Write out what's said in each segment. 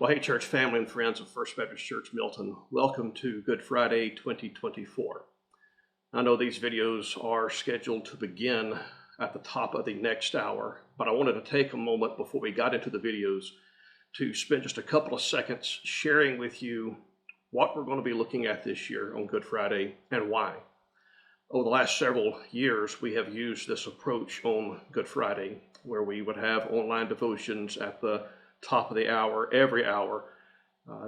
Well, hey, church family and friends of First Baptist Church Milton, welcome to Good Friday 2024. I know these videos are scheduled to begin at the top of the next hour, but I wanted to take a moment before we got into the videos to spend just a couple of seconds sharing with you what we're going to be looking at this year on Good Friday and why. Over the last several years, we have used this approach on Good Friday, where we would have online devotions at the top of the hour, every hour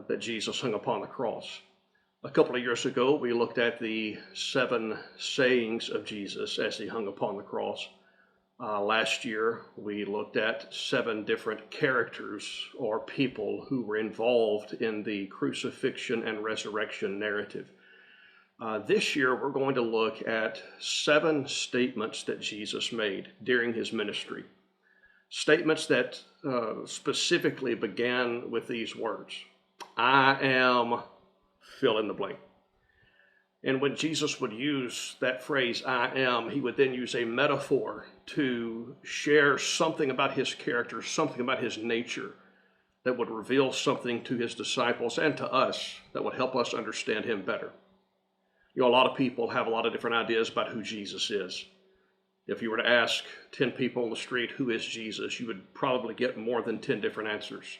that Jesus hung upon the cross. A couple of years ago, we looked at the 7 sayings of Jesus as he hung upon the cross. Last year, we looked at 7 different characters or people who were involved in the crucifixion and resurrection narrative. This year, we're going to look at 7 statements that Jesus made during his ministry. Statements that specifically began with these words, I am fill in the blank. And when Jesus would use that phrase, I am, he would then use a metaphor to share something about his character, something about his nature that would reveal something to his disciples and to us that would help us understand him better. You know, a lot of people have a lot of different ideas about who Jesus is. If you were to ask 10 people on the street, who is Jesus, you would probably get more than 10 different answers.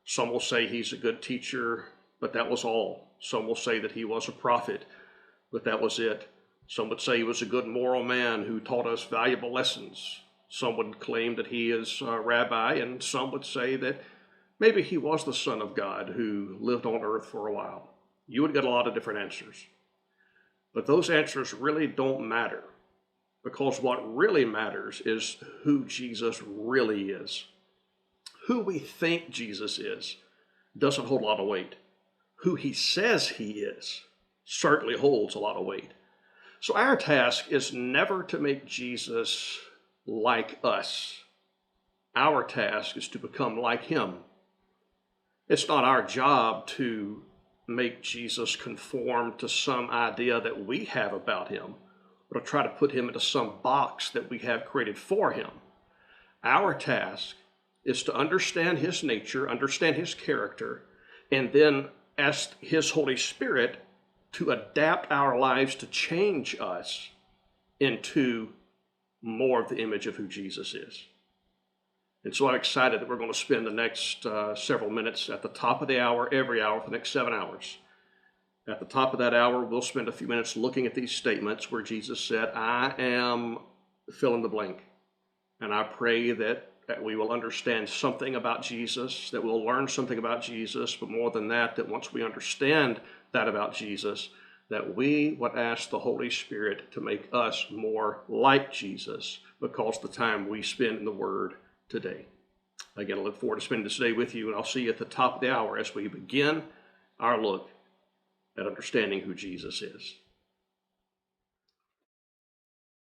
Some will say he's a good teacher, but that was all. Some will say that he was a prophet, but that was it. Some would say he was a good moral man who taught us valuable lessons. Some would claim that he is a rabbi, and some would say that maybe he was the Son of God who lived on earth for a while. You would get a lot of different answers. But those answers really don't matter. Because what really matters is who Jesus really is. Who we think Jesus is doesn't hold a lot of weight. Who he says he is certainly holds a lot of weight. So our task is never to make Jesus like us. Our task is to become like him. It's not our job to make Jesus conform to some idea that we have about him, or to try to put him into some box that we have created for him. Our task is to understand his nature, understand his character, and then ask his Holy Spirit to adapt our lives to change us into more of the image of who Jesus is. And so I'm excited that we're going to spend the next several minutes at the top of the hour, every hour, for the next 7 hours. At the top of that hour, we'll spend a few minutes looking at these statements where Jesus said, I am fill in the blank. And I pray that we will understand something about Jesus, that we'll learn something about Jesus, but more than that, that once we understand that about Jesus, that we would ask the Holy Spirit to make us more like Jesus because of the time we spend in the Word today. Again, I look forward to spending this day with you, and I'll see you at the top of the hour as we begin our look at understanding who Jesus is.